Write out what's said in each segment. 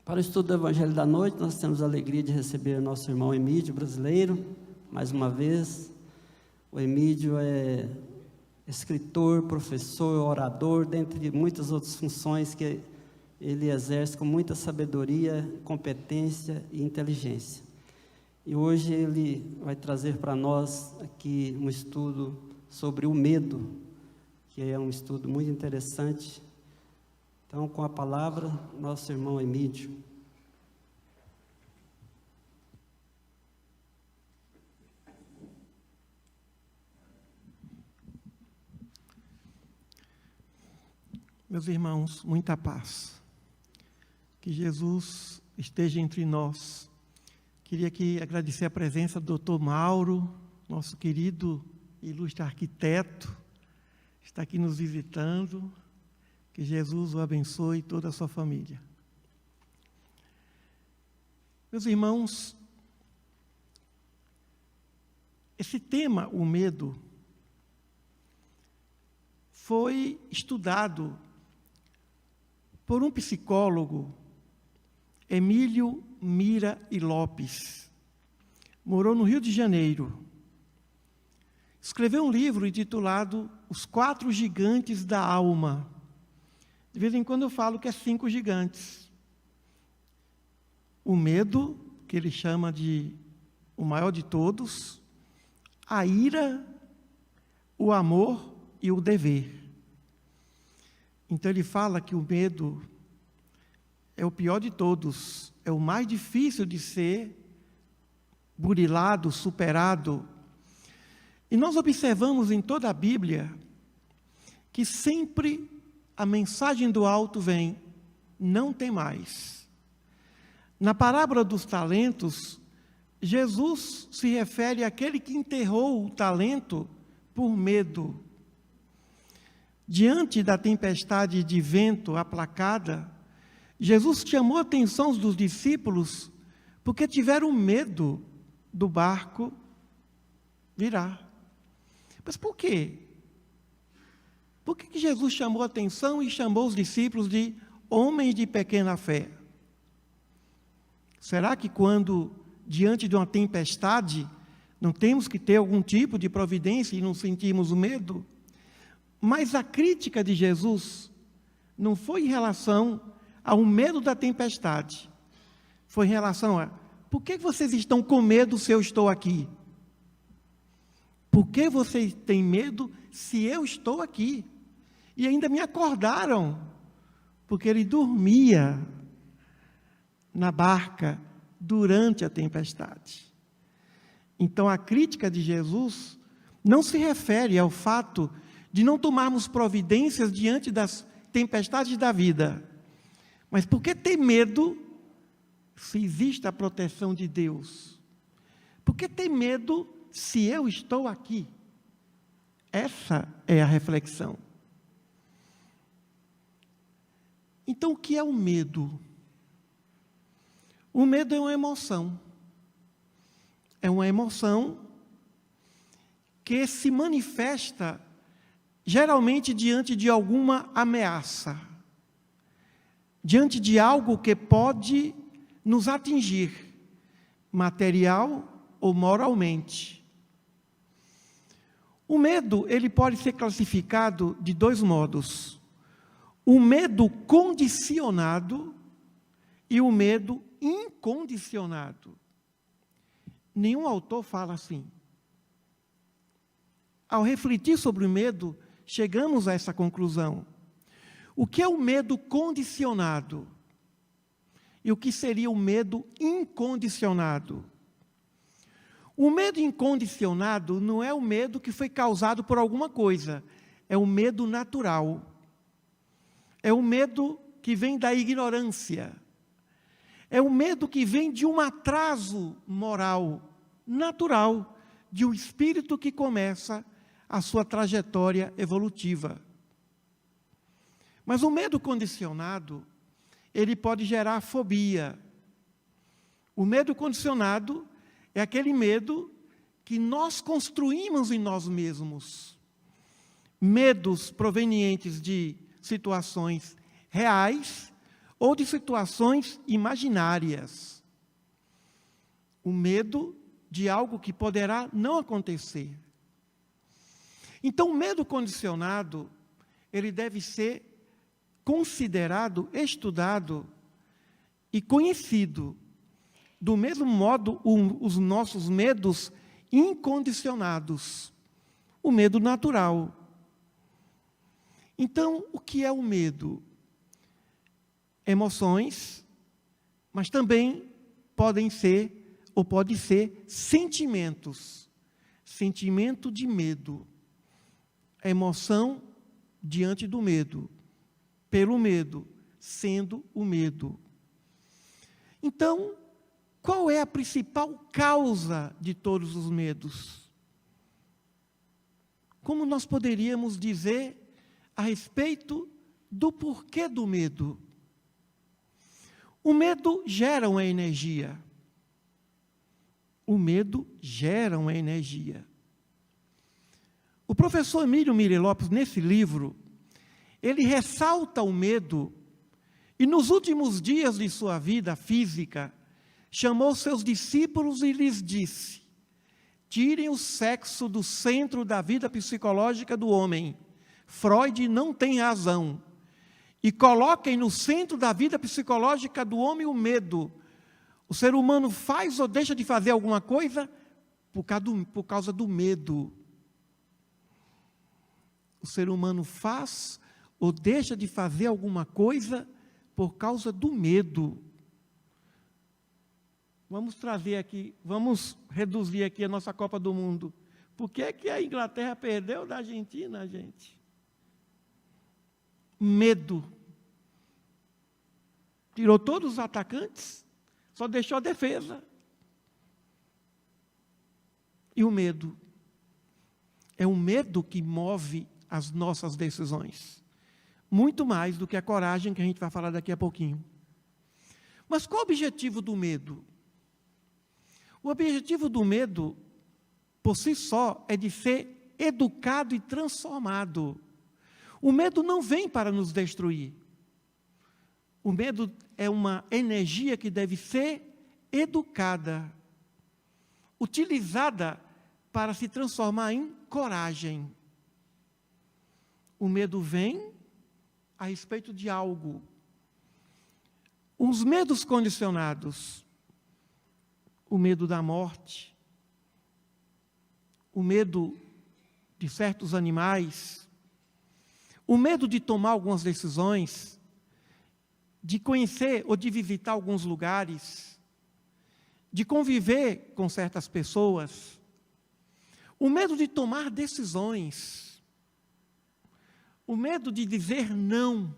Para o estudo do Evangelho da Noite, nós temos a alegria de receber nosso irmão Emídio, brasileiro, mais uma vez. O Emídio é escritor, professor, orador, dentre muitas outras funções que ele exerce com muita sabedoria, competência e inteligência. E hoje ele vai trazer para nós aqui um estudo sobre o medo, que é um estudo muito interessante. Então, com a palavra, nosso irmão Emídio. Meus irmãos, muita paz. Que Jesus esteja entre nós. Queria aqui agradecer a presença do Dr. Mauro, nosso querido e ilustre arquiteto, está aqui nos visitando. Que Jesus o abençoe e toda a sua família. Meus irmãos, esse tema, o medo, foi estudado por um psicólogo, Emílio Mira e Lopes. Morou no Rio de Janeiro. Escreveu um livro intitulado Os 4 Gigantes da Alma. De vez em quando eu falo que é 5 gigantes. O medo, que ele chama de o maior de todos, a ira, o amor e o dever. Então ele fala que o medo é o pior de todos, é o mais difícil de ser burilado, superado. E nós observamos em toda a Bíblia que sempre a mensagem do alto vem, não tem mais. Na parábola dos talentos, Jesus se refere àquele que enterrou o talento por medo. Diante da tempestade de vento aplacada, Jesus chamou a atenção dos discípulos porque tiveram medo do barco virar. Mas por quê? Por que Jesus chamou a atenção e chamou os discípulos de homens de pequena fé? Será que quando, diante de uma tempestade, não temos que ter algum tipo de providência e não sentimos o medo? Mas a crítica de Jesus não foi em relação ao medo da tempestade. Foi em relação a, por que vocês estão com medo se eu estou aqui? Por que vocês têm medo se eu estou aqui? E ainda me acordaram, porque ele dormia na barca durante a tempestade. Então a crítica de Jesus não se refere ao fato de não tomarmos providências diante das tempestades da vida. Mas por que ter medo se existe a proteção de Deus? Por que ter medo se eu estou aqui? Essa é a reflexão. Então, o que é o medo? O medo é uma emoção. É uma emoção que se manifesta geralmente diante de alguma ameaça, diante de algo que pode nos atingir, material ou moralmente. O medo, ele pode ser classificado de 2 modos. O medo condicionado e o medo incondicionado. Nenhum autor fala assim. Ao refletir sobre o medo, chegamos a essa conclusão. O que é o medo condicionado? E o que seria o medo incondicionado? O medo incondicionado não é o medo que foi causado por alguma coisa, é o medo natural. É o medo que vem da ignorância. É o medo que vem de um atraso moral, natural, de um espírito que começa a sua trajetória evolutiva. Mas o medo condicionado, ele pode gerar fobia. O medo condicionado é aquele medo que nós construímos em nós mesmos. Medos provenientes de situações reais ou de situações imaginárias. O medo de algo que poderá não acontecer. Então, o medo condicionado, ele deve ser considerado, estudado e conhecido. Do mesmo modo, os nossos medos incondicionados. O medo natural. Então, o que é o medo? Emoções, mas também podem ser, ou pode ser, sentimentos. Sentimento de medo. A emoção diante do medo. Pelo medo, sendo o medo. Então, qual é a principal causa de todos os medos? Como nós poderíamos dizer a respeito do porquê do medo? O medo gera uma energia. O medo gera uma energia. O professor Emílio Mire Lopes, nesse livro, ele ressalta o medo e nos últimos dias de sua vida física, chamou seus discípulos e lhes disse: tirem o sexo do centro da vida psicológica do homem. Freud não tem razão. E coloquem no centro da vida psicológica do homem o medo. O ser humano faz ou deixa de fazer alguma coisa por causa do medo. O ser humano faz ou deixa de fazer alguma coisa por causa do medo. Vamos trazer aqui, vamos reduzir aqui a nossa Copa do Mundo. Por que é que a Inglaterra perdeu da Argentina, gente? Medo. Tirou todos os atacantes, só deixou a defesa. E o medo? É o medo que move as nossas decisões. Muito mais do que a coragem, que a gente vai falar daqui a pouquinho. Mas qual o objetivo do medo? O objetivo do medo, por si só, é de ser educado e transformado. O medo não vem para nos destruir. O medo é uma energia que deve ser educada, utilizada para se transformar em coragem. O medo vem a respeito de algo. Os medos condicionados, o medo da morte, o medo de certos animais, o medo de tomar algumas decisões, de conhecer ou de visitar alguns lugares, de conviver com certas pessoas, o medo de tomar decisões, o medo de dizer não,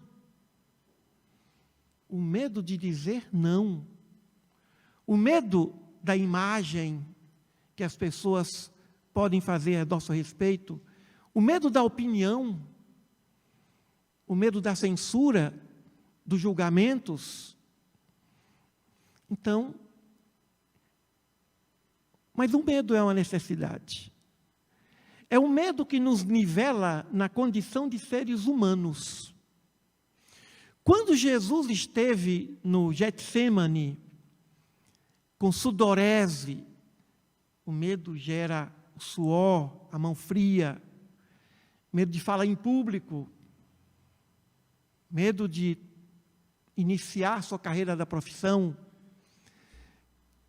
o medo de dizer não, o medo da imagem que as pessoas podem fazer a nosso respeito, o medo da opinião, o medo da censura, dos julgamentos. Então, mas o medo é uma necessidade. É um medo que nos nivela na condição de seres humanos. Quando Jesus esteve no Getsêmani, com sudorese, o medo gera o suor, a mão fria, medo de falar em público, medo de iniciar sua carreira da profissão.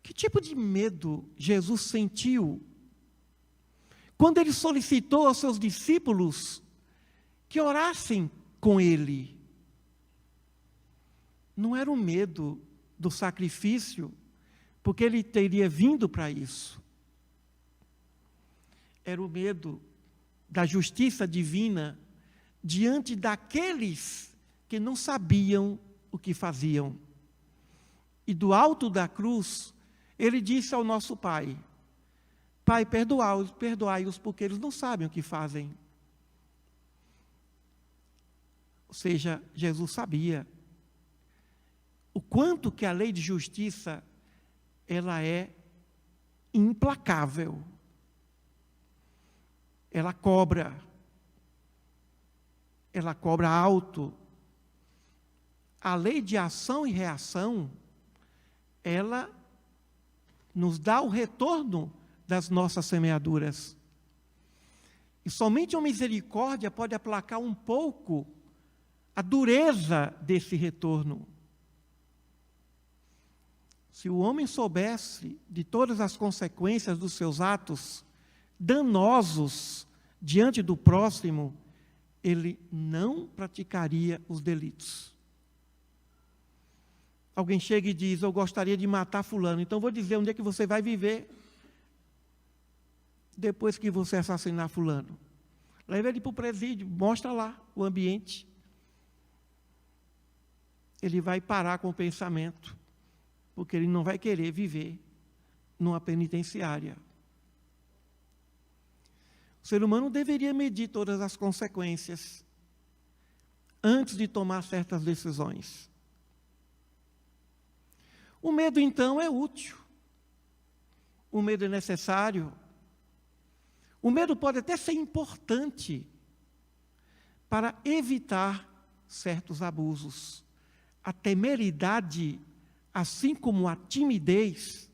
Que tipo de medo Jesus sentiu quando ele solicitou aos seus discípulos que orassem com ele? Não era o medo do sacrifício, porque ele teria vindo para isso. Era o medo da justiça divina diante daqueles que não sabiam o que faziam. E do alto da cruz, ele disse ao nosso Pai: Pai, perdoai-os, porque eles não sabem o que fazem. Ou seja, Jesus sabia o quanto que a lei de justiça, ela é implacável. Ela cobra alto. a lei de ação e reação, ela nos dá o retorno das nossas semeaduras. E somente a misericórdia pode aplacar um pouco a dureza desse retorno. Se o homem soubesse de todas as consequências dos seus atos danosos diante do próximo, ele não praticaria os delitos. Alguém chega e diz: eu gostaria de matar fulano, então vou dizer onde é que você vai viver depois que você assassinar fulano. Leva ele para o presídio, mostra lá o ambiente. Ele vai parar com o pensamento, porque ele não vai querer viver numa penitenciária. O ser humano deveria medir todas as consequências antes de tomar certas decisões. O medo, então, é útil. O medo é necessário. O medo pode até ser importante para evitar certos abusos. A temeridade, assim como a timidez,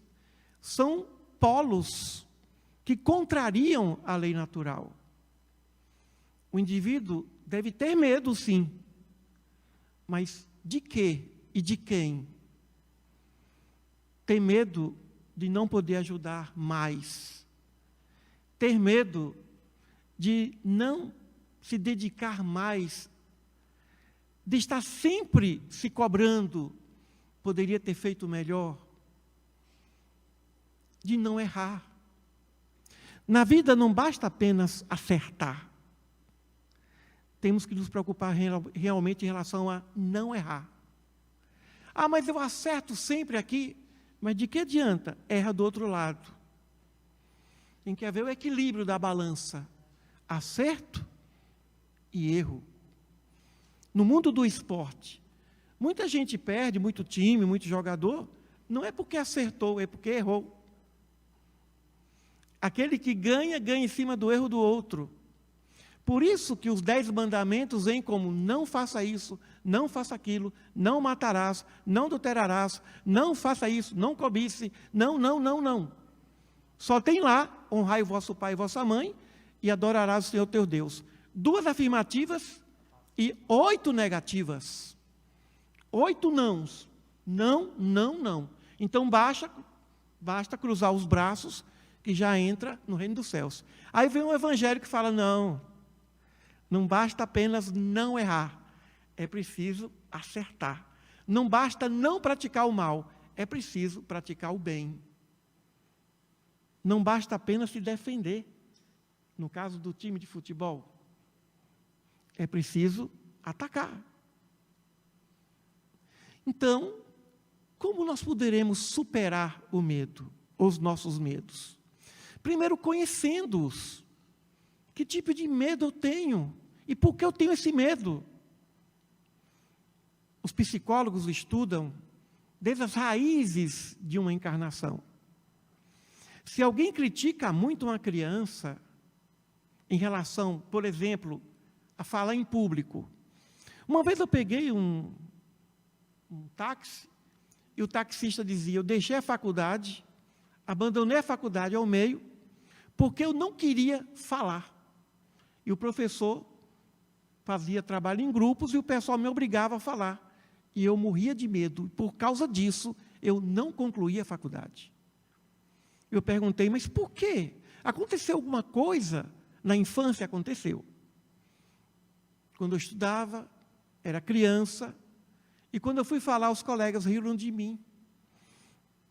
são polos que contrariam a lei natural. O indivíduo deve ter medo, sim. Mas de quê e de quem? Ter medo de não poder ajudar mais. Ter medo de não se dedicar mais, de estar sempre se cobrando, poderia ter feito melhor, de não errar. Na vida não basta apenas acertar. Temos que nos preocupar realmente em relação a não errar. Ah, mas eu acerto sempre aqui. Mas de que adianta? Erra do outro lado. Tem que haver o equilíbrio da balança. Acerto e erro. No mundo do esporte, muita gente perde, muito time, muito jogador, não é porque acertou, é porque errou. Aquele que ganha, ganha em cima do erro do outro. Por isso que os 10 mandamentos vêm como: não faça isso, não faça aquilo, não matarás, não adulterarás, não faça isso, não cobice, não, não, não, não. Só tem lá: honrai o vosso pai e vossa mãe e adorarás o Senhor teu Deus. 2 afirmativas e 8 negativas. 8 nãos. Não, não, não. Então basta cruzar os braços que já entra no reino dos céus. Aí vem um evangelho que fala: não basta apenas não errar, é preciso acertar. Não basta não praticar o mal, é preciso praticar o bem. Não basta apenas se defender. No caso do time de futebol, é preciso atacar. Então, como nós poderemos superar o medo, os nossos medos? Primeiro, conhecendo-os. Que tipo de medo eu tenho? E por que eu tenho esse medo? Os psicólogos estudam desde as raízes de uma encarnação. Se alguém critica muito uma criança em relação, por exemplo, a falar em público. Uma vez eu peguei um táxi e o taxista dizia: eu deixei a faculdade, abandonei a faculdade ao meio, porque eu não queria falar. E o professor fazia trabalho em grupos e o pessoal me obrigava a falar. E eu morria de medo. Por causa disso, eu não concluí a faculdade. Eu perguntei: mas por quê? Aconteceu alguma coisa? Na infância aconteceu. Quando eu estudava, era criança, e quando eu fui falar, os colegas riram de mim.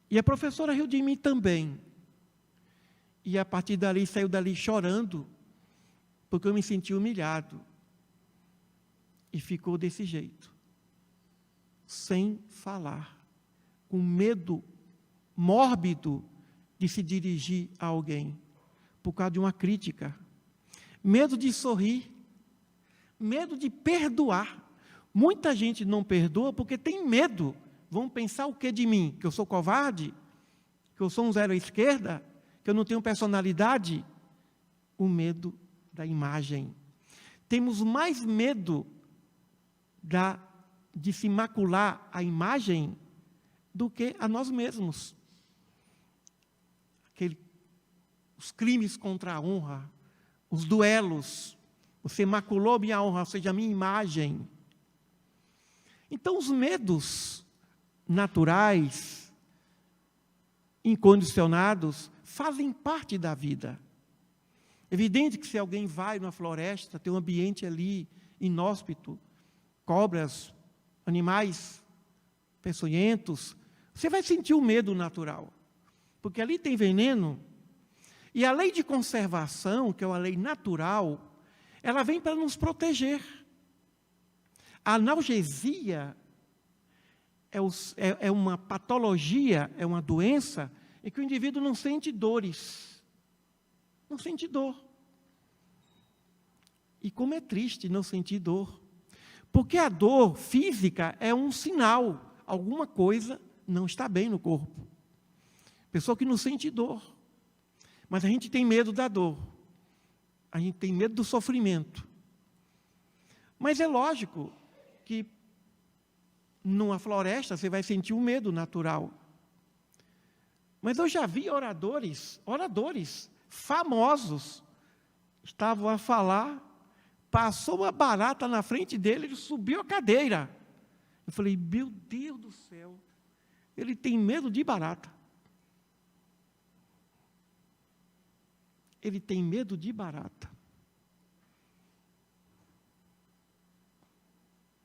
E a professora riu de mim também. E a partir dali, saiu dali chorando, porque eu me senti humilhado. E ficou desse jeito, sem falar, com medo mórbido de se dirigir a alguém, por causa de uma crítica. Medo de sorrir, medo de perdoar. Muita gente não perdoa porque tem medo. Vão pensar o que de mim? Que eu sou covarde? Que eu sou um zero à esquerda? Que eu não tenho personalidade? O medo da imagem. Temos mais medo da de se macular a imagem do que a nós mesmos. Os crimes contra a honra, os duelos, você maculou minha honra, ou seja, a minha imagem. Então, os medos naturais, incondicionados, fazem parte da vida. Evidente que se alguém vai numa floresta, tem um ambiente ali inóspito, cobras, animais peçonhentos, você vai sentir o medo natural, porque ali tem veneno. E a lei de conservação, que é uma lei natural, ela vem para nos proteger. A analgesia é uma patologia, é uma doença em que o indivíduo não sente dores. Não sente dor. E como é triste não sentir dor. Porque a dor física é um sinal, alguma coisa não está bem no corpo. Pessoa que não sente dor. Mas a gente tem medo da dor. A gente tem medo do sofrimento. Mas é lógico que numa floresta você vai sentir um medo natural. Mas eu já vi oradores famosos, estavam a falar, passou uma barata na frente dele, ele subiu a cadeira. Eu falei, meu Deus do céu, ele tem medo de barata. Ele tem medo de barata.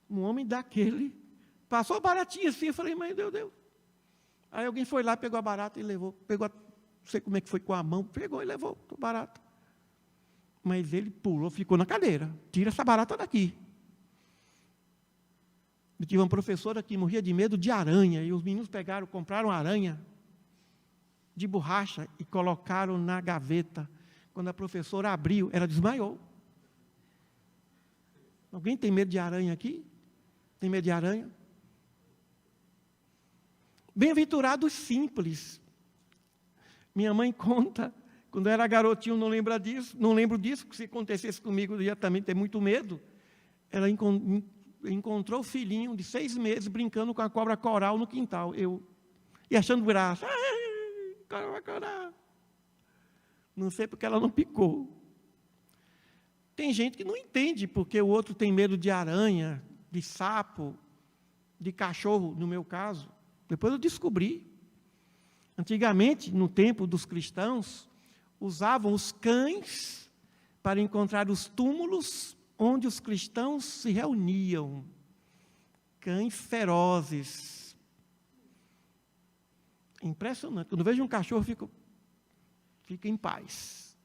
Um homem daquele, passou a baratinha assim, eu falei, mas meu Deus. Aí alguém foi lá, pegou a barata e levou, não sei como é que foi com a mão, pegou e levou a barata. Mas ele pulou, ficou na cadeira, tira essa barata daqui. Eu tive uma professora que morria de medo de aranha, e os meninos compraram aranha de borracha e colocaram na gaveta. Quando a professora abriu, ela desmaiou. Alguém tem medo de aranha aqui? Tem medo de aranha? Bem-aventurados simples. Minha mãe conta, quando eu era garotinho, não lembro disso, que se acontecesse comigo, eu ia também ter muito medo. Ela encontrou o filhinho de 6 meses brincando com a cobra coral no quintal. E achando graça. Cobra coral. Não sei porque ela não picou. Tem gente que não entende porque o outro tem medo de aranha, de sapo, de cachorro, no meu caso. Depois eu descobri. Antigamente, no tempo dos cristãos, usavam os cães para encontrar os túmulos onde os cristãos se reuniam. Cães ferozes. Impressionante. Quando eu vejo um cachorro, fica em paz.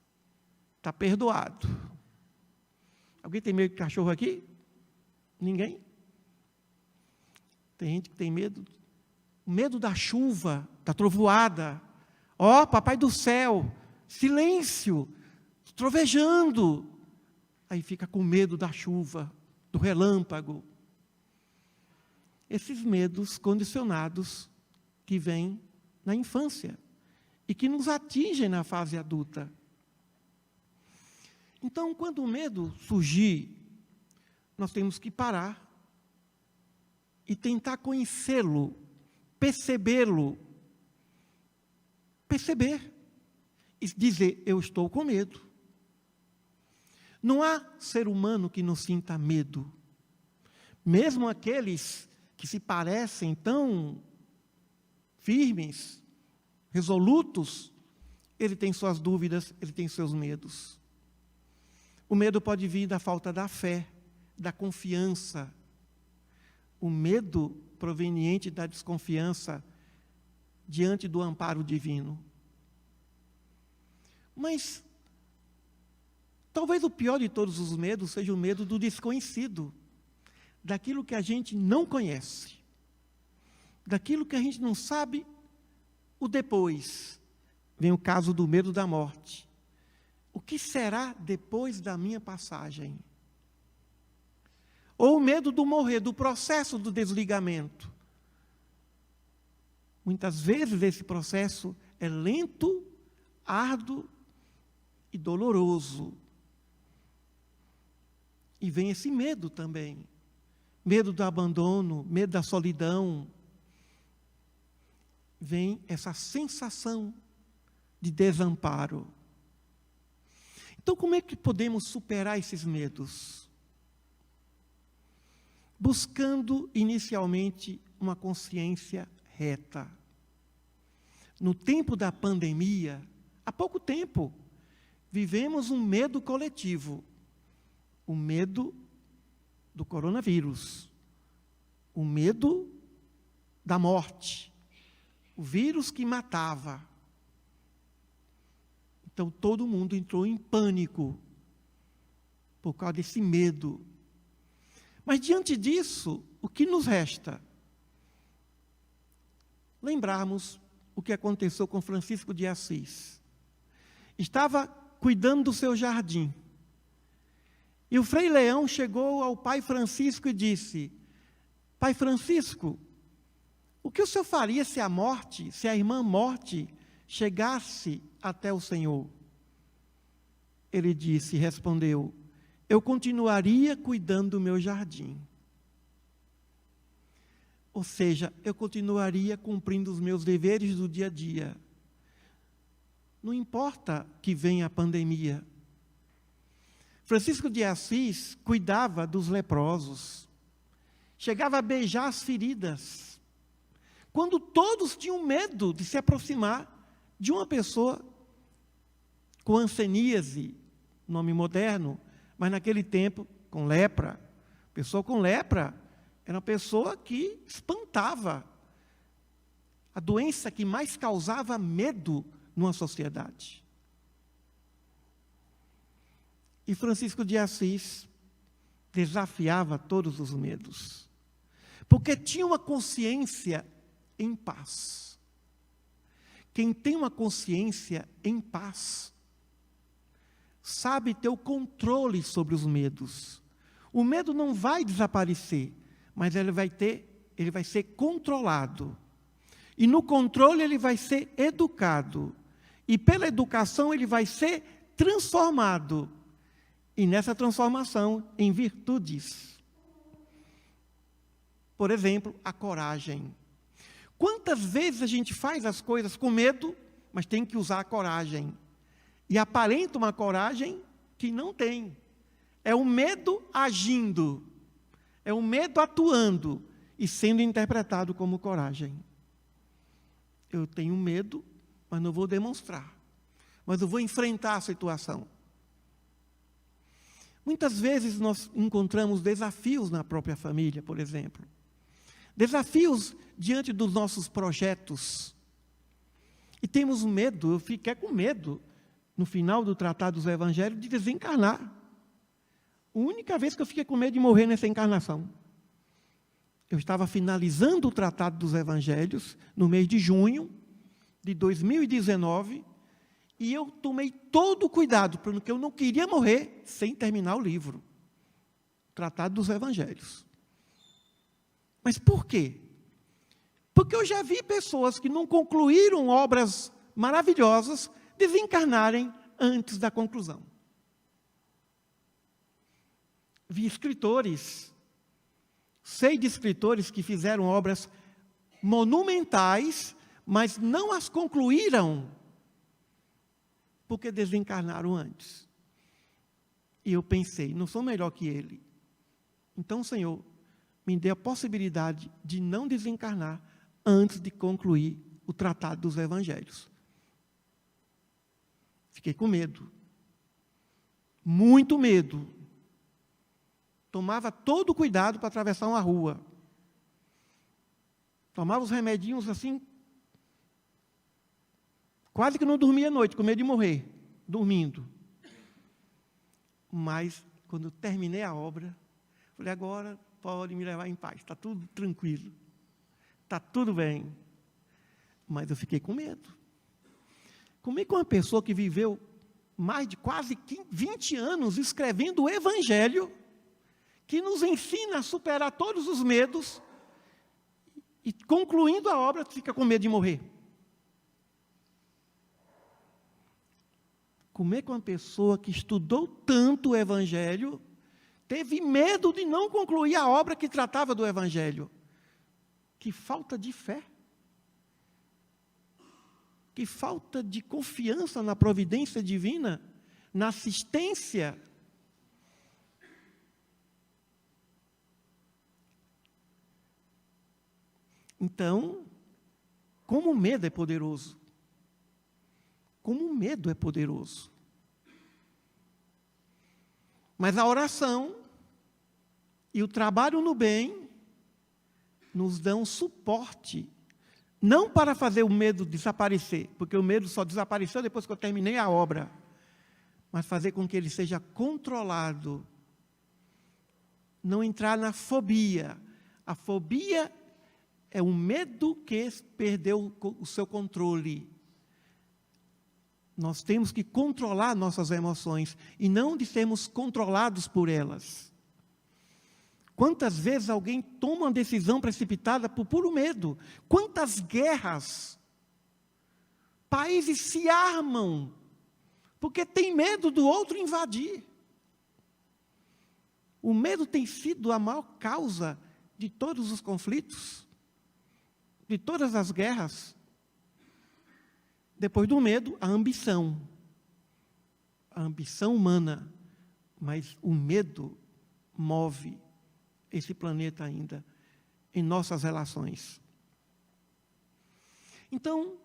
Está perdoado. Alguém tem medo de cachorro aqui? Ninguém? Tem gente que tem medo da chuva, da trovoada. Ó, papai do céu, silêncio, trovejando. Aí fica com medo da chuva, do relâmpago. Esses medos condicionados que vêm na infância e que nos atingem na fase adulta. Então, quando o medo surgir, nós temos que parar e tentar conhecê-lo, perceber e dizer, eu estou com medo. Não há ser humano que não sinta medo. Mesmo aqueles que se parecem tão firmes, resolutos, ele tem suas dúvidas, ele tem seus medos. O medo pode vir da falta da fé, da confiança. O medo proveniente da desconfiança diante do amparo divino. Mas talvez o pior de todos os medos seja o medo do desconhecido, daquilo que a gente não conhece, daquilo que a gente não sabe o depois. Vem o caso do medo da morte. O que será depois da minha passagem? Ou o medo do morrer, do processo do desligamento. Muitas vezes esse processo é lento, árduo e doloroso. E vem esse medo também. medo do abandono, medo da solidão, vem essa sensação de desamparo. Então, como é que podemos superar esses medos? Buscando inicialmente uma consciência reta. No tempo da pandemia, há pouco tempo, vivemos um medo coletivo, o medo do coronavírus, o medo da morte, o vírus que matava. Então todo mundo entrou em pânico por causa desse medo. Mas diante disso, o que nos resta? Lembrarmos o que aconteceu com Francisco de Assis. Estava cuidando do seu jardim. E o Frei Leão chegou ao Pai Francisco e disse: Pai Francisco, o que o senhor faria se a irmã Morte chegasse até o Senhor? Ele respondeu: eu continuaria cuidando do meu jardim. Ou seja, eu continuaria cumprindo os meus deveres do dia a dia. Não importa que venha a pandemia. Francisco de Assis cuidava dos leprosos, chegava a beijar as feridas, quando todos tinham medo de se aproximar de uma pessoa com hanseníase, nome moderno, mas naquele tempo com lepra. Pessoa com lepra era uma pessoa que espantava, a doença que mais causava medo numa sociedade. E Francisco de Assis desafiava todos os medos, porque tinha uma consciência em paz. Quem tem uma consciência em paz, sabe ter o controle sobre os medos. O medo não vai desaparecer, mas ele vai ser controlado. E no controle ele vai ser educado. E pela educação ele vai ser transformado. E nessa transformação, em virtudes. Por exemplo, a coragem. Quantas vezes a gente faz as coisas com medo, mas tem que usar a coragem. E aparenta uma coragem que não tem. É o medo agindo. É o medo atuando e sendo interpretado como coragem. Eu tenho medo, mas não vou demonstrar. Mas eu vou enfrentar a situação. Muitas vezes nós encontramos desafios na própria família, por exemplo. Desafios diante dos nossos projetos. E temos medo, eu fiquei com medo, no final do Tratado dos Evangelhos, de desencarnar. A única vez que eu fiquei com medo de morrer nessa encarnação. Eu estava finalizando o Tratado dos Evangelhos, no mês de junho de 2019, e eu tomei todo o cuidado, porque eu não queria morrer sem terminar o livro. Tratado dos Evangelhos. Mas por quê? Porque eu já vi pessoas que não concluíram obras maravilhosas desencarnarem antes da conclusão. Vi escritores, sei de escritores que fizeram obras monumentais, mas não as concluíram, porque desencarnaram antes. E eu pensei, não sou melhor que ele. Então, Senhor, me dê a possibilidade de não desencarnar antes de concluir o Tratado dos Evangelhos. Fiquei com medo. Muito medo. Tomava todo o cuidado para atravessar uma rua. Tomava os remedinhos assim. Quase que não dormia à noite, com medo de morrer, dormindo. Mas, quando eu terminei a obra, falei, agora pode me levar em paz, está tudo tranquilo, está tudo bem. Mas eu fiquei com medo. Como é que uma pessoa que viveu mais de quase 20 anos escrevendo o Evangelho, que nos ensina a superar todos os medos, e concluindo a obra, fica com medo de morrer? Como é que uma pessoa que estudou tanto o Evangelho teve medo de não concluir a obra que tratava do Evangelho. Que falta de fé. Que falta de confiança na providência divina, na assistência. Então, como o medo é poderoso. Como o medo é poderoso. Mas a oração e o trabalho no bem nos dão suporte, não para fazer o medo desaparecer, porque o medo só desapareceu depois que eu terminei a obra, mas fazer com que ele seja controlado, não entrar na fobia. A fobia é um medo que perdeu o seu controle. Nós temos que controlar nossas emoções e não de sermos controlados por elas. Quantas vezes alguém toma uma decisão precipitada por puro medo? Quantas guerras? Países se armam porque tem medo do outro invadir. O medo tem sido a maior causa de todos os conflitos, de todas as guerras. Depois do medo, a ambição humana, mas o medo move esse planeta ainda em nossas relações. Então,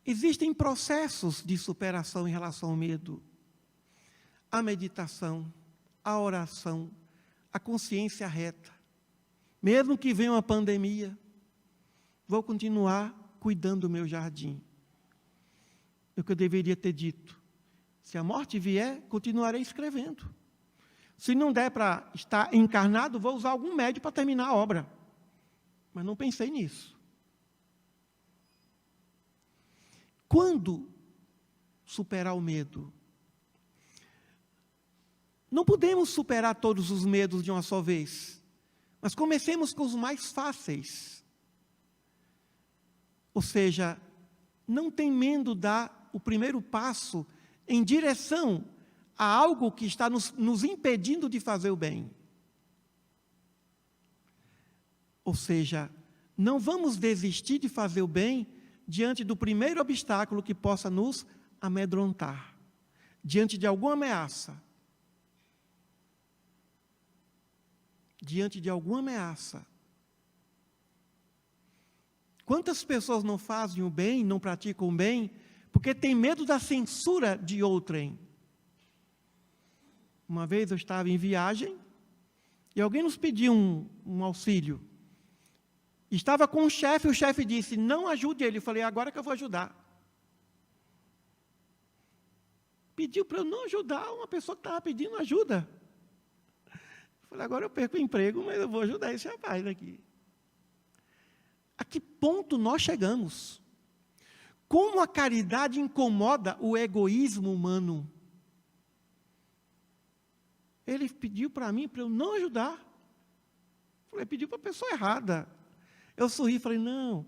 existem processos de superação em relação ao medo. A meditação, a oração, a consciência reta. Mesmo que venha uma pandemia, vou continuar cuidando do meu jardim. É o que eu deveria ter dito. Se a morte vier, continuarei escrevendo. Se não der para estar encarnado, vou usar algum médio para terminar a obra. Mas não pensei nisso. Quando superar o medo? Não podemos superar todos os medos de uma só vez. Mas comecemos com os mais fáceis. Ou seja, não temendo dar o primeiro passo em direção a algo que está nos impedindo de fazer o bem. Ou seja, não vamos desistir de fazer o bem diante do primeiro obstáculo que possa nos amedrontar, diante de alguma ameaça. Diante de alguma ameaça. Quantas pessoas não fazem o bem, não praticam o bem, porque tem medo da censura de outrem? Uma vez eu estava em viagem e alguém nos pediu um auxílio. Estava com o chefe disse, não ajude ele. Eu falei, agora que eu vou ajudar. Pediu para eu não ajudar uma pessoa que estava pedindo ajuda. Eu falei, agora eu perco o emprego, mas eu vou ajudar esse rapaz aqui. A que ponto nós chegamos? Como a caridade incomoda o egoísmo humano? Ele pediu para mim, para eu não ajudar. Falei, pediu para a pessoa errada. Eu sorri e falei, não.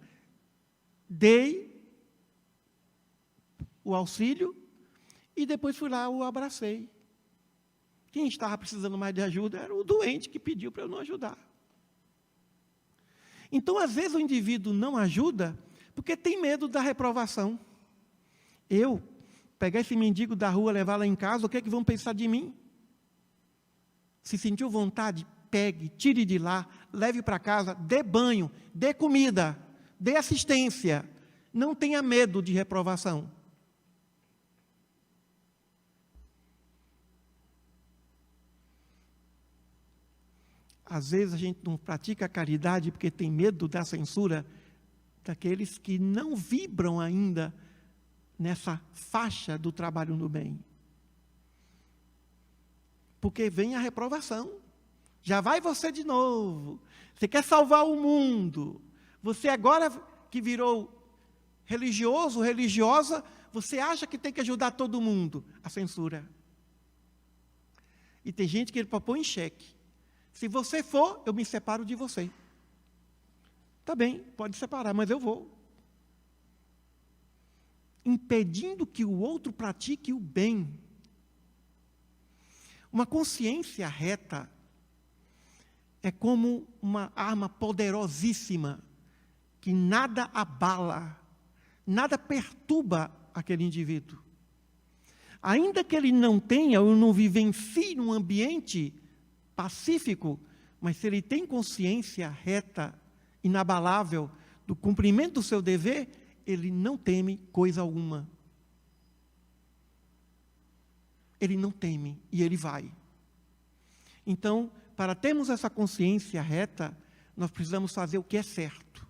Dei o auxílio e depois fui lá, o abracei. Quem estava precisando mais de ajuda era o doente que pediu para eu não ajudar. Então, às vezes, o indivíduo não ajuda porque tem medo da reprovação. Eu pegar esse mendigo da rua, levar lá em casa, o que é que vão pensar de mim? Se sentiu vontade, pegue, tire de lá, leve para casa, dê banho, dê comida, dê assistência. Não tenha medo de reprovação. Às vezes a gente não pratica a caridade porque tem medo da censura daqueles que não vibram ainda nessa faixa do trabalho no bem. Porque vem a reprovação. Já vai você de novo. Você quer salvar o mundo. Você agora que virou religioso, religiosa, você acha que tem que ajudar todo mundo. A censura. E tem gente que ele põe em xeque. Se você for, eu me separo de você. Tá bem, pode separar, mas eu vou. Impedindo que o outro pratique o bem. Uma consciência reta é como uma arma poderosíssima, que nada abala, nada perturba aquele indivíduo. Ainda que ele não tenha ou não vivencie num ambiente pacífico, mas se ele tem consciência reta, inabalável, do cumprimento do seu dever, ele não teme coisa alguma. Ele não teme e ele vai. Então, para termos essa consciência reta, nós precisamos fazer o que é certo.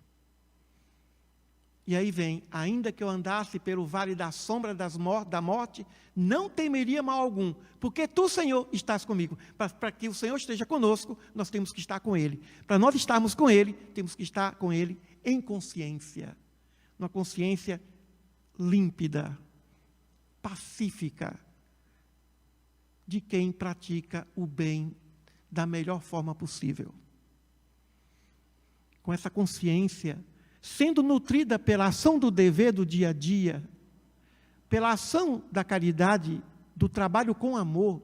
E aí vem, ainda que eu andasse pelo vale da sombra da morte, não temeria mal algum, porque tu, Senhor, estás comigo. Para que o Senhor esteja conosco, nós temos que estar com Ele. Para nós estarmos com Ele, temos que estar com Ele em consciência. Uma consciência límpida, pacífica, de quem pratica o bem da melhor forma possível. Com essa consciência, sendo nutrida pela ação do dever do dia a dia, pela ação da caridade, do trabalho com amor,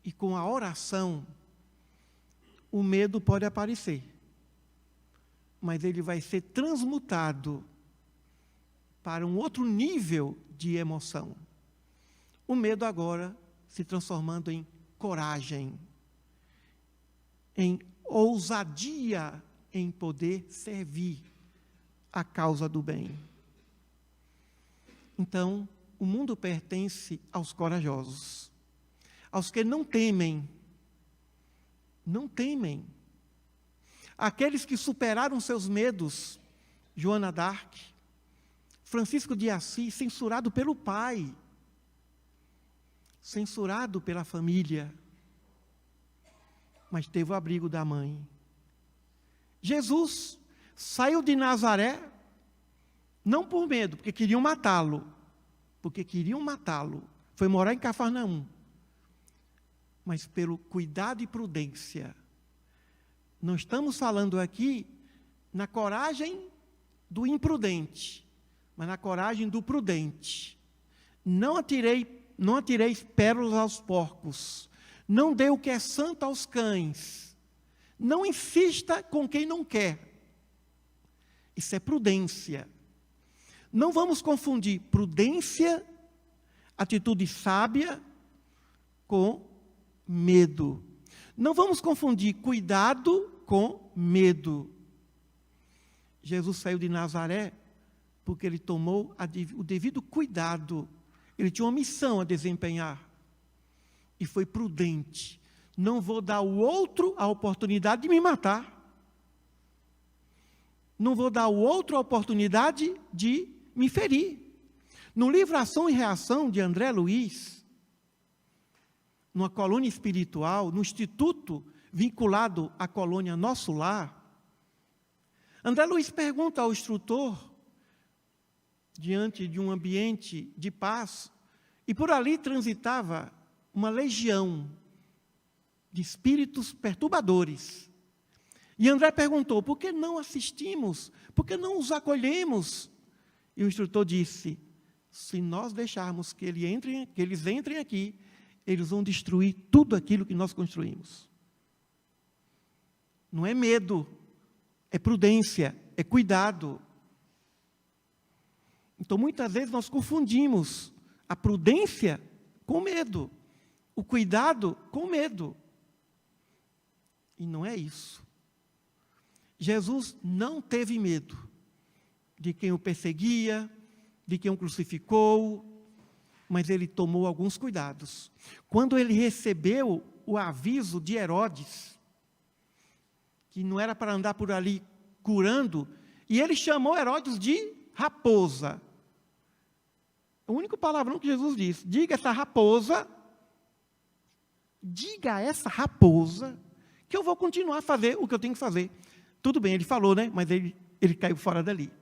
e com a oração, o medo pode aparecer, mas ele vai ser transmutado para um outro nível de emoção. O medo agora se transformando em coragem, em ousadia em poder servir a causa do bem. Então, o mundo pertence aos corajosos, aos que não temem, aqueles que superaram seus medos. Joana d'Arc, Francisco de Assis, censurado pelo pai, censurado pela família, mas teve o abrigo da mãe. Jesus saiu de Nazaré, não por medo, porque queriam matá-lo. Foi morar em Cafarnaum. Mas pelo cuidado e prudência. Não estamos falando aqui na coragem do imprudente, mas na coragem do prudente. Não atireis pérolas aos porcos. Não dê o que é santo aos cães. Não insista com quem não quer. Isso é prudência. Não vamos confundir prudência, atitude sábia, com medo. Não vamos confundir cuidado com medo. Jesus saiu de Nazaré porque ele tomou o devido cuidado. Ele tinha uma missão a desempenhar. E foi prudente. Não vou dar ao outro a oportunidade de me matar. Não vou dar ao outro a oportunidade de me ferir. No livro Ação e Reação, de André Luiz, numa colônia espiritual, no instituto vinculado à colônia Nosso Lar, André Luiz pergunta ao instrutor, diante de um ambiente de paz, e por ali transitava uma legião de espíritos perturbadores. E André perguntou, por que não assistimos? Por que não os acolhemos? E o instrutor disse, se nós deixarmos que eles entrem aqui, eles vão destruir tudo aquilo que nós construímos. Não é medo, é prudência, é cuidado. Então, muitas vezes nós confundimos a prudência com medo, o cuidado com medo. E não é isso. Jesus não teve medo de quem o perseguia, de quem o crucificou, mas ele tomou alguns cuidados. Quando ele recebeu o aviso de Herodes, que não era para andar por ali curando, e ele chamou Herodes de raposa. O único palavrão que Jesus disse, diga a essa raposa, que eu vou continuar a fazer o que eu tenho que fazer. Tudo bem, ele falou, né? Mas ele caiu fora dali.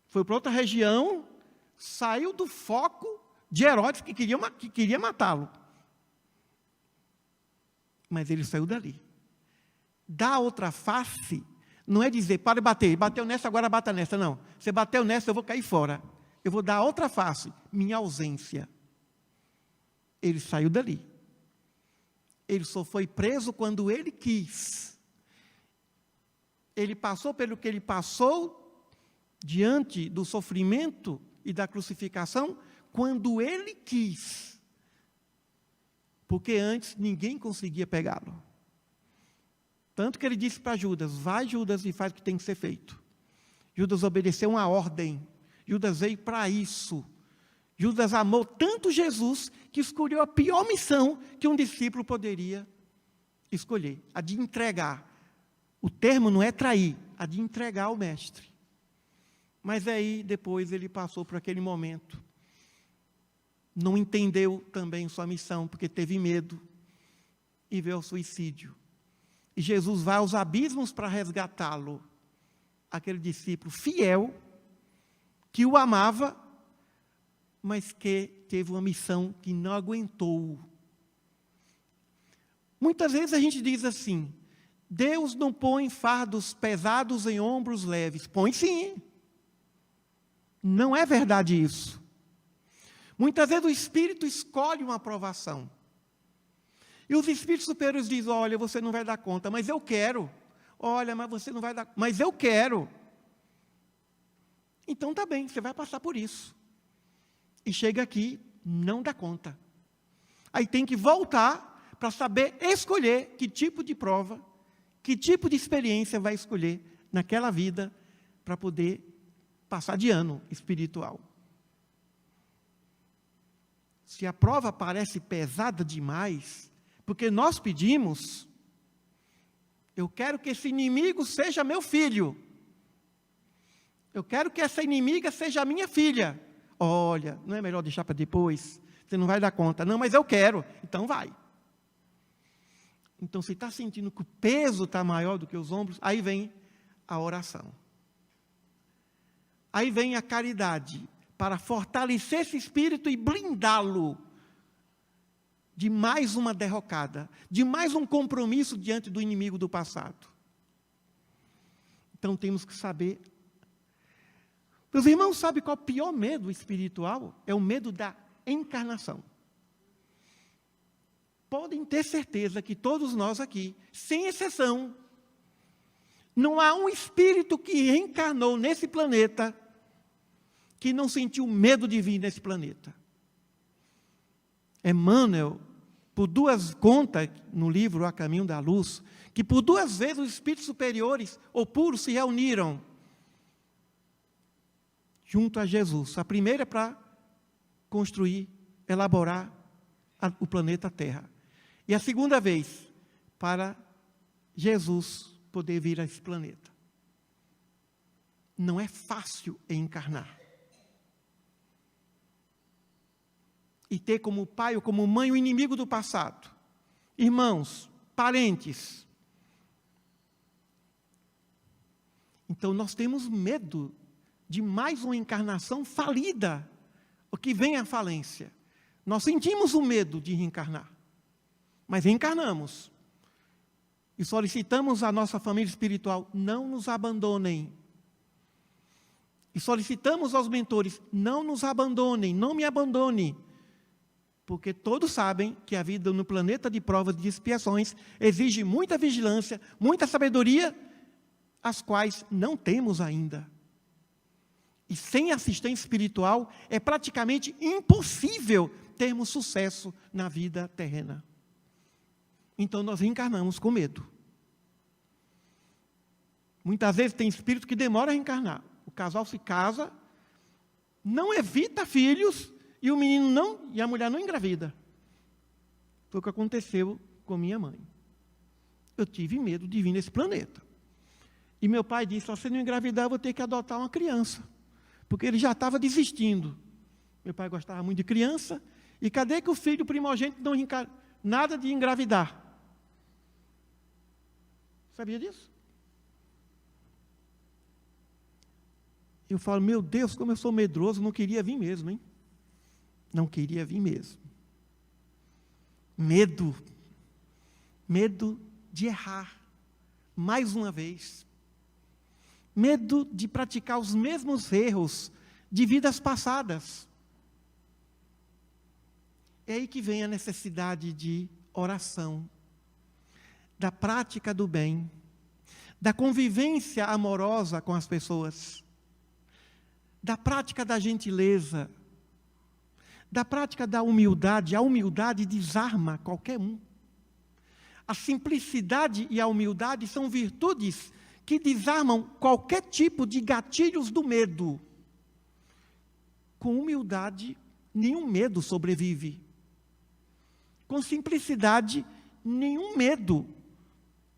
Foi para outra região, saiu do foco de Herodes, que queria matá-lo. Mas ele saiu dali. Dar outra face, não é dizer, para bater, bateu nessa, agora bata nessa, não. Você bateu nessa, eu vou cair fora. Eu vou dar outra face, minha ausência. Ele saiu dali. Ele só foi preso quando ele quis. Ele passou pelo que ele passou diante do sofrimento e da crucificação quando ele quis. Porque antes ninguém conseguia pegá-lo. Tanto que ele disse para Judas: vai, Judas, e faz o que tem que ser feito. Judas obedeceu uma ordem. Judas veio para isso. Judas amou tanto Jesus que escolheu a pior missão que um discípulo poderia escolher, a de entregar. O termo não é trair, a de entregar o mestre. Mas aí depois ele passou por aquele momento. Não entendeu também sua missão, porque teve medo e veio ao suicídio. E Jesus vai aos abismos para resgatá-lo. Aquele discípulo fiel, que o amava, mas que teve uma missão que não aguentou. Muitas vezes a gente diz assim: Deus não põe fardos pesados em ombros leves. Põe sim. Não é verdade isso. Muitas vezes o Espírito escolhe uma aprovação. E os Espíritos superiores dizem: olha, você não vai dar conta, mas eu quero. Olha, mas você não vai dar, mas eu quero. Então tá bem, você vai passar por isso. E chega aqui, não dá conta. Aí tem que voltar para saber escolher que tipo de prova, que tipo de experiência vai escolher naquela vida para poder passar de ano espiritual. Se a prova parece pesada demais, porque nós pedimos, eu quero que esse inimigo seja meu filho. Eu quero que essa inimiga seja minha filha. Olha, não é melhor deixar para depois? Você não vai dar conta. Não, mas eu quero. Então vai. Então, se está sentindo que o peso está maior do que os ombros, aí vem a oração. Aí vem a caridade, para fortalecer esse espírito e blindá-lo de mais uma derrocada, de mais um compromisso diante do inimigo do passado. Então, temos que saber. Meus irmãos, sabem qual é o pior medo espiritual? É o medo da encarnação. Podem ter certeza que todos nós aqui, sem exceção, não há um espírito que reencarnou nesse planeta que não sentiu medo de vir nesse planeta. Emmanuel, conta no livro A Caminho da Luz, que por 2 vezes os espíritos superiores ou puros se reuniram junto a Jesus. A primeira para construir, elaborar o planeta Terra. E a segunda vez, para Jesus poder vir a esse planeta. Não é fácil encarnar. E ter como pai ou como mãe o inimigo do passado. Irmãos, parentes. Então nós temos medo de mais uma encarnação falida, o que vem à falência. Nós sentimos o medo de reencarnar, mas reencarnamos. E solicitamos à nossa família espiritual: não nos abandonem. E solicitamos aos mentores: não nos abandonem, não me abandone. Porque todos sabem que a vida no planeta de provas e de expiações exige muita vigilância, muita sabedoria, as quais não temos ainda. E sem assistência espiritual é praticamente impossível termos sucesso na vida terrena. Então nós reencarnamos com medo. Muitas vezes tem espírito que demora a reencarnar. O casal se casa, não evita filhos, e o menino não, e a mulher não engravida. Foi o que aconteceu com minha mãe. Eu tive medo de vir nesse planeta. E meu pai disse: se você não engravidar, eu vou ter que adotar uma criança. Porque ele já estava desistindo. Meu pai gostava muito de criança. E cadê que o filho primogênito não nada de engravidar? Sabia disso? Eu falo: meu Deus, como eu sou medroso, não queria vir mesmo, hein? Não queria vir mesmo. Medo. Medo de errar. Mais uma vez. Medo de praticar os mesmos erros de vidas passadas. É aí que vem a necessidade de oração da prática do bem, da convivência amorosa com as pessoas, da prática da gentileza, da prática da humildade. A humildade desarma qualquer um. A simplicidade e a humildade são virtudes que desarmam qualquer tipo de gatilhos do medo. Com humildade, nenhum medo sobrevive. Com simplicidade, nenhum medo.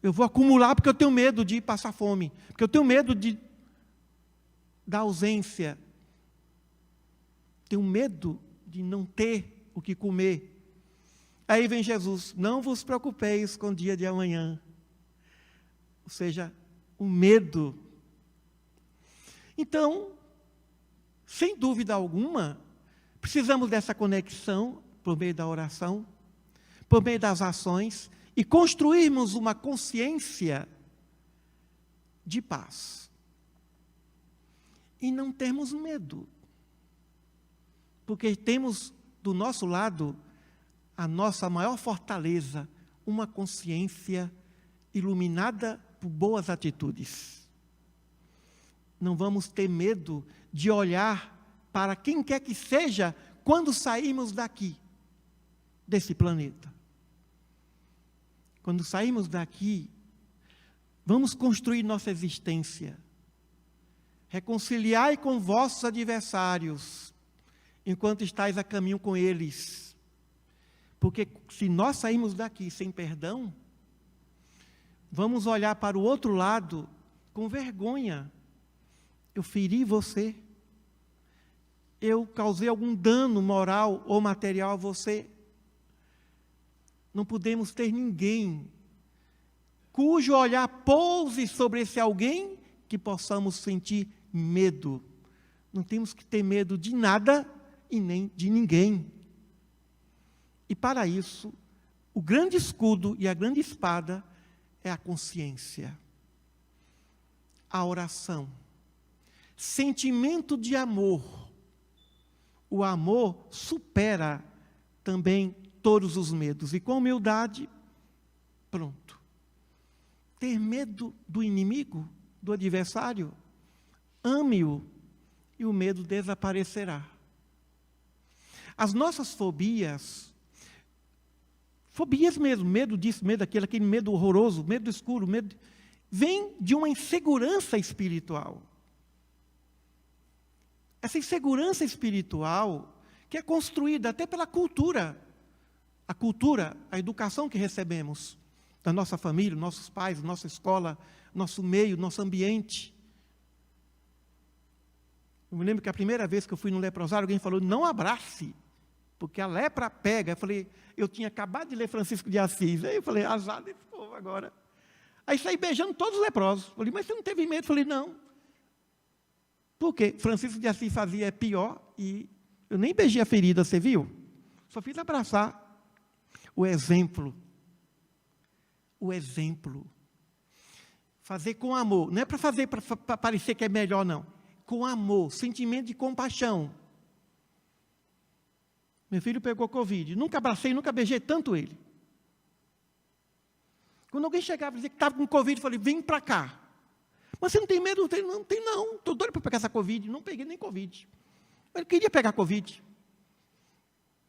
Eu vou acumular porque eu tenho medo de passar fome, porque eu tenho medo da ausência. Tenho medo de não ter o que comer. Aí vem Jesus: não vos preocupeis com o dia de amanhã. Ou seja, o medo. Então, sem dúvida alguma, precisamos dessa conexão por meio da oração, por meio das ações, e construirmos uma consciência de paz. E não termos medo, porque temos do nosso lado a nossa maior fortaleza, uma consciência iluminada por boas atitudes. Não vamos ter medo de olhar para quem quer que seja quando sairmos daqui, desse planeta. Quando sairmos daqui, vamos construir nossa existência. Reconciliai com vossos adversários, enquanto estáis a caminho com eles. Porque se nós sairmos daqui sem perdão, vamos olhar para o outro lado com vergonha. Eu feri você. Eu causei algum dano moral ou material a você. Não podemos ter ninguém cujo olhar pouse sobre esse alguém que possamos sentir medo. Não temos que ter medo de nada e nem de ninguém. E para isso, o grande escudo e a grande espada é a consciência, a oração, sentimento de amor. O amor supera também todos os medos. E com humildade, pronto. Ter medo do inimigo, do adversário, ame-o e o medo desaparecerá. As nossas fobias mesmo, medo disso, medo daquilo, aquele medo horroroso, medo do escuro, vem de uma insegurança espiritual. Essa insegurança espiritual, que é construída até pela cultura, a educação que recebemos da nossa família, nossos pais, nossa escola, nosso meio, nosso ambiente. Eu me lembro que a primeira vez que eu fui no leprosário, alguém falou: não abrace, porque a lepra pega. Eu tinha acabado de ler Francisco de Assis, aí eu falei: azar desse povo agora. Aí saí beijando todos os leprosos. Falei: mas você não teve medo? Falei: não. Por quê? Francisco de Assis fazia pior e eu nem beijei a ferida, você viu? Só fiz abraçar. O exemplo. Fazer com amor. Não é para fazer para parecer que é melhor, não. Com amor, sentimento de compaixão. Meu filho pegou Covid. Nunca abracei, nunca beijei tanto ele. Quando alguém chegava e dizia que estava com Covid, eu falei: vem para cá. Mas você não tem medo? Não tem não. Estou doido para pegar essa Covid. Não peguei nem Covid. Mas eu queria pegar Covid.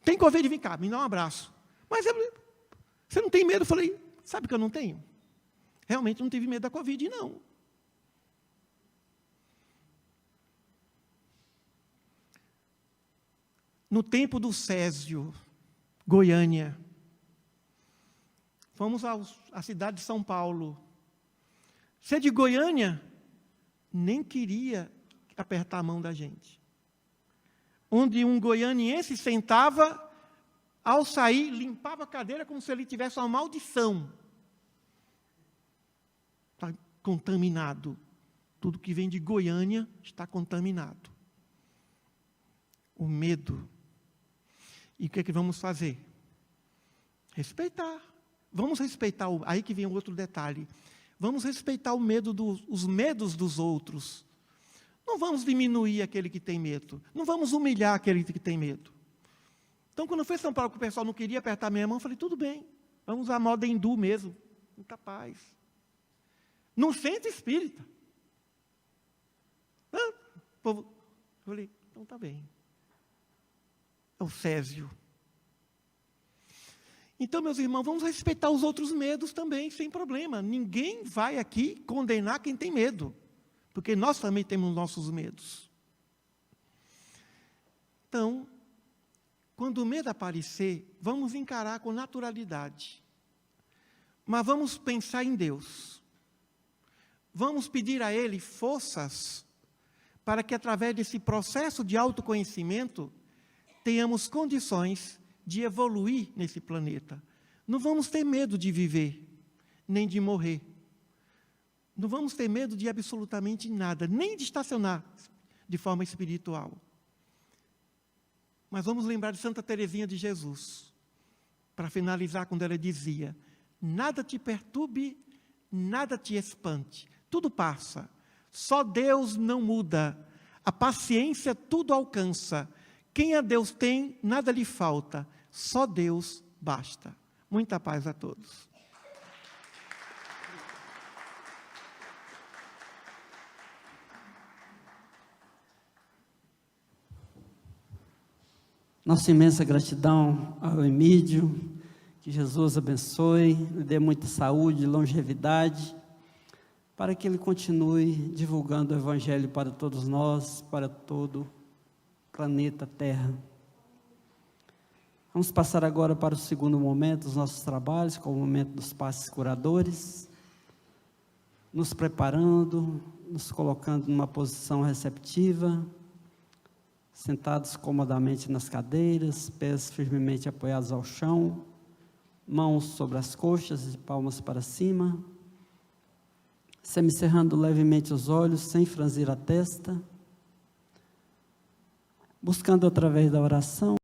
Tem Covid? Vem cá, me dá um abraço. Mas você não tem medo? Eu falei: sabe que eu não tenho? Realmente não tive medo da Covid, não. No tempo do Césio, Goiânia, fomos à cidade de São Paulo. Você de Goiânia nem queria apertar a mão da gente. Onde um goianiense sentava, ao sair, limpava a cadeira como se ele tivesse uma maldição. Está contaminado. Tudo que vem de Goiânia está contaminado. O medo. E o que é que vamos fazer? Respeitar. Vamos respeitar, aí que vem o outro detalhe. Vamos respeitar os medos dos outros. Não vamos diminuir aquele que tem medo. Não vamos humilhar aquele que tem medo. Então, quando eu fui em São Paulo, que o pessoal não queria apertar minha mão, eu falei: tudo bem, vamos usar a moda hindu mesmo. muita paz. Num centro espírita. O povo, eu falei, então está bem. É o Césio. Então, meus irmãos, vamos respeitar os outros medos também, sem problema. Ninguém vai aqui condenar quem tem medo, porque nós também temos nossos medos. Então, quando o medo aparecer, vamos encarar com naturalidade. Mas vamos pensar em Deus. Vamos pedir a Ele forças para que, através desse processo de autoconhecimento, tenhamos condições de evoluir nesse planeta. Não vamos ter medo de viver, nem de morrer. Não vamos ter medo de absolutamente nada, nem de estacionar de forma espiritual. Mas vamos lembrar de Santa Teresinha de Jesus, para finalizar, quando ela dizia: nada te perturbe, nada te espante, tudo passa, só Deus não muda, a paciência tudo alcança, quem a Deus tem, nada lhe falta, só Deus basta. Muita paz a todos. Nossa imensa gratidão ao Emídio, que Jesus abençoe, lhe dê muita saúde, longevidade, para que ele continue divulgando o Evangelho para todos nós, para todo o planeta Terra. Vamos passar agora para o segundo momento dos nossos trabalhos, com o momento dos passes curadores, nos preparando, nos colocando numa posição receptiva, sentados comodamente nas cadeiras, pés firmemente apoiados ao chão, mãos sobre as coxas e palmas para cima, semicerrando levemente os olhos, sem franzir a testa, buscando através da oração